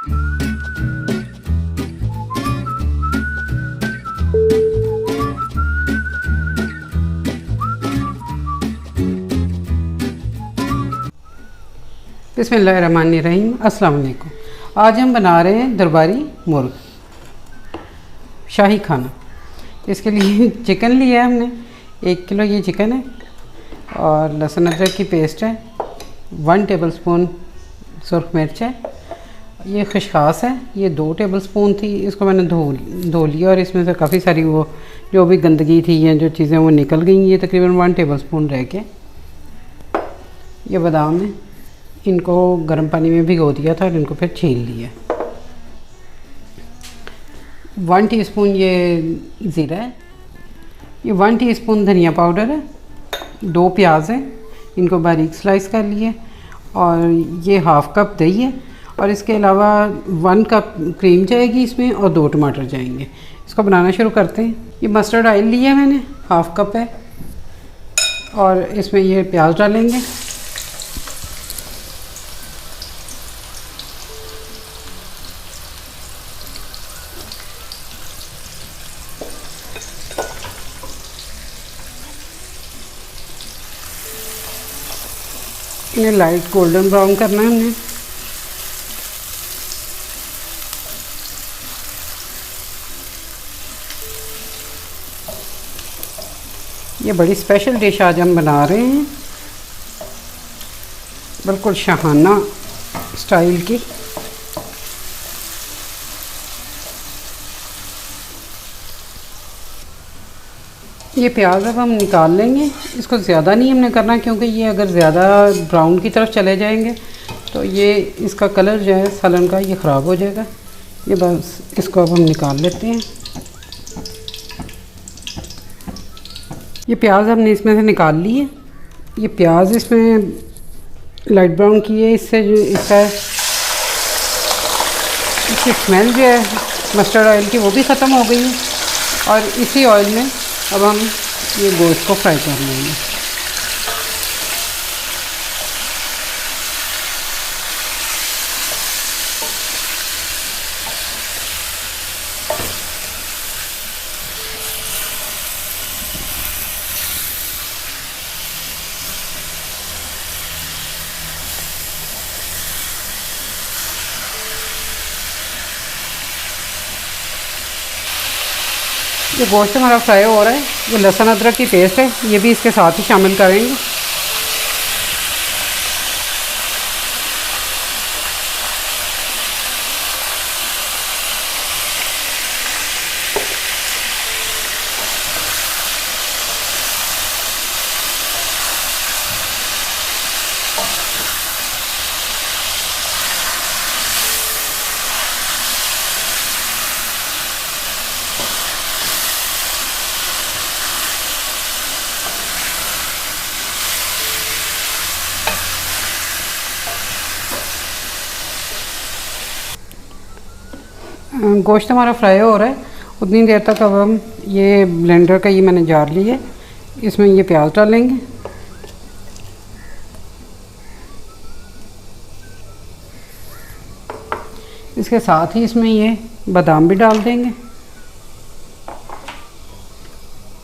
बिस्मिल्लाहिर्रहमानिर्रहीम। अस्सलाम वालेकुम। आज हम बना रहे हैं दरबारी मुर्ग शाही खाना। इसके लिए चिकन लिया है हमने, 1 किलो ये चिकन है और लहसुन अदरक की पेस्ट है, 1 टेबलस्पून सुरख मिर्च है, ये खशखास है, ये 2 टेबलस्पून थी। इसको मैंने धो लिया और इसमें से काफ़ी सारी वो जो भी गंदगी थी या जो चीज़ें वो निकल गई। ये तकरीबन 1 टेबलस्पून रह के। ये बादाम है, इनको गर्म पानी में भिगो दिया था और इनको फिर छील लिया। 1 टीस्पून ये ज़ीरा है, ये 1 टीस्पून धनिया पाउडर है, 2 प्याज हैं, इनको बारीक स्लाइस कर लिए, और ये हाफ़ कप दही है, और इसके अलावा 1 कप क्रीम जाएगी इसमें और 2 टमाटर जाएंगे। इसको बनाना शुरू करते हैं। ये मस्टर्ड ऑयल लिया मैंने, हाफ़ कप है, और इसमें ये प्याज डालेंगे। इन्हें लाइट गोल्डन ब्राउन करना है हमने। ये बड़ी स्पेशल डिश आज हम बना रहे हैं, बिल्कुल शाहाना स्टाइल की। ये प्याज अब हम निकाल लेंगे। इसको ज़्यादा नहीं हमने करना, क्योंकि ये अगर ज़्यादा ब्राउन की तरफ चले जाएंगे तो ये इसका कलर जो है सालन का ये ख़राब हो जाएगा। ये बस इसको अब हम निकाल लेते हैं। ये प्याज हमने इसमें से निकाल ली है। ये प्याज इसमें लाइट ब्राउन की है, इससे जो इसकी स्मेल जो है मस्टर्ड ऑयल की वो भी ख़त्म हो गई है। और इसी ऑयल में अब हम ये गोश्त को फ्राई कर लेंगे। ये गोश्त हमारा फ्राई हो रहा है। ये लहसुन अदरक की पेस्ट है, ये भी इसके साथ ही शामिल करेंगे। गोश्त हमारा फ्राई हो रहा है, उतनी देर तक अब हम ये ब्लेंडर का ये मैंने जार लिया है, इसमें ये प्याज डालेंगे। इसके साथ ही इसमें ये बादाम भी डाल देंगे।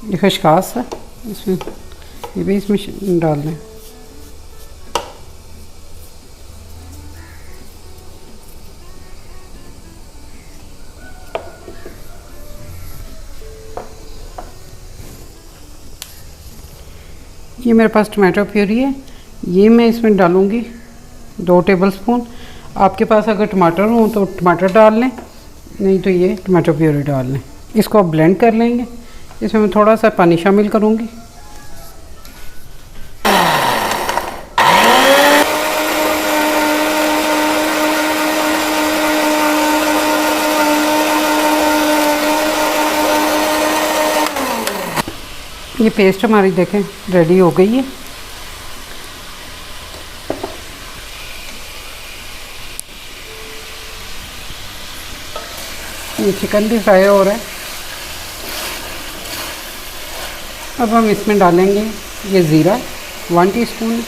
ये खशखास है, इसमें ये भी इसमें डाल दें। ये मेरे पास टमाटो प्यूरी है, ये मैं इसमें डालूँगी 2 टेबलस्पून। आपके पास अगर टमाटर हो तो टमाटर डाल लें, नहीं तो ये टमाटो प्यूरी डाल लें। इसको अब ब्लेंड कर लेंगे। इसमें मैं थोड़ा सा पानी शामिल करूँगी। ये पेस्ट हमारी देखें रेडी हो गई है। ये चिकन भी फ्राई हो रहा है। अब हम इसमें डालेंगे ये ज़ीरा 1 टीस्पून,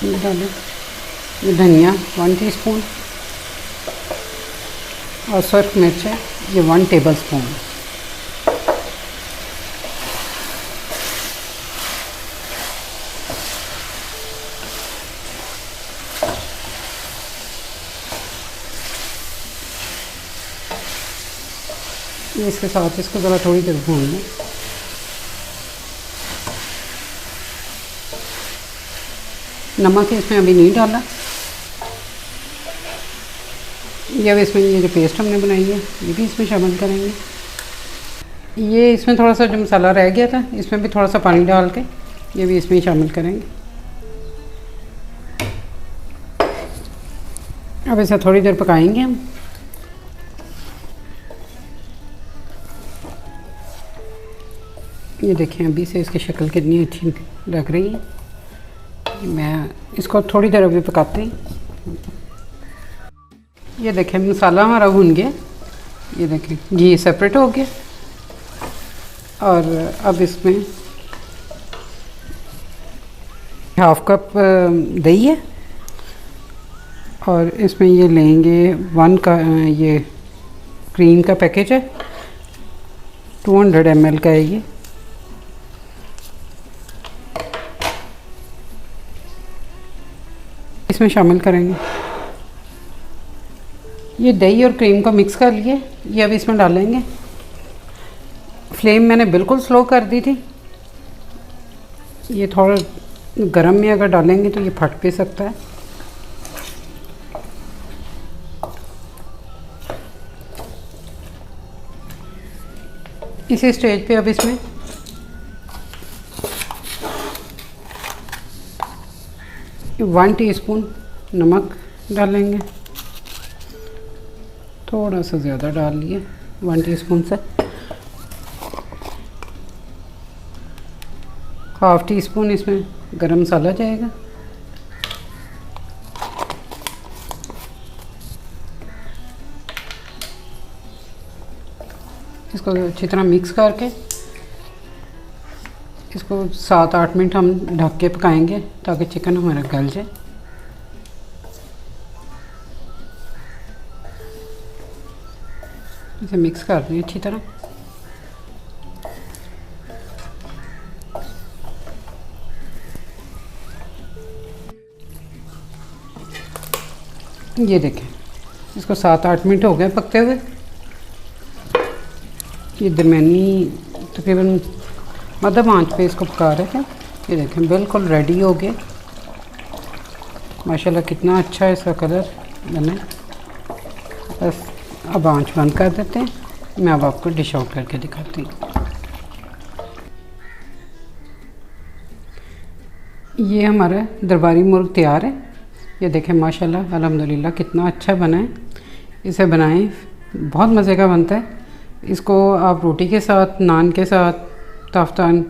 ये डालें। ये धनिया 1 टीस्पून और सर्फ मिर्च है ये 1 टेबलस्पून। इसके साथ इसको ज़रा थोड़ी देर भून लें। नमक इसमें अभी नहीं डाला। ये अब इसमें ये जो पेस्ट हमने बनाई है ये भी इसमें शामिल करेंगे। ये इसमें थोड़ा सा जो मसाला रह गया था इसमें भी थोड़ा सा पानी डाल के ये भी इसमें ही शामिल करेंगे। अब इसे थोड़ी देर पकाएंगे हम। ये देखें अभी से इसकी शक्ल कितनी अच्छी लग रही है। मैं इसको थोड़ी देर अभी पकाते हैं। ये देखें मसाला हमारा भुन गया। ये देखें घी सेपरेट हो गया और अब इसमें 1/2 कप दही है और इसमें ये लेंगे 1 का ये क्रीम का पैकेज है 200 ml का है ये। इसमें शामिल करेंगे। ये दही और क्रीम को मिक्स कर लिए ये अब इसमें डालेंगे। फ्लेम मैंने बिल्कुल स्लो कर दी थी। ये थोड़ा गरम में अगर डालेंगे तो ये फट भी सकता है। इसी स्टेज पे अब इसमें वन टीस्पून नमक डालेंगे। थोड़ा सा ज़्यादा डाल लिए 1 टीस्पून से। 1/2 टीस्पून इसमें गरम मसाला जाएगा। इसको अच्छी तरह मिक्स करके इसको 7-8 मिनट हम ढक के पकाएंगे ताकि चिकन हमारा गल जाए। इसे मिक्स कर दें अच्छी तरह। ये देखें इसको 7-8 मिनट हो गए पकते हुए। ये दरमियानी तकरीबन मध्यम आंच पे इसको पका रहे थे। ये देखें बिल्कुल रेडी हो गए। माशाल्लाह कितना अच्छा इसका कलर बना। बस अब आंच बंद कर देते हैं। मैं अब आपको डिश आउट करके दिखाती हूँ। ये हमारा दरबारी मुर्ग तैयार है। ये देखें माशाल्लाह अल्हम्दुलिल्लाह कितना अच्छा बना है। इसे बनाएं बहुत मज़े का बनता है। इसको आप रोटी के साथ, नान के साथ, ताफ्तान,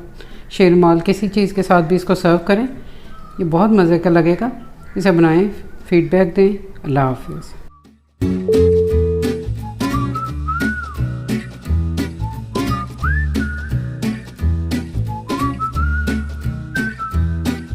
शेरमाल किसी चीज़ के साथ भी इसको सर्व करें। ये बहुत मज़े का लगेगा। इसे बनाएं, फीडबैक दें। अल्लाह हाफ़िज़।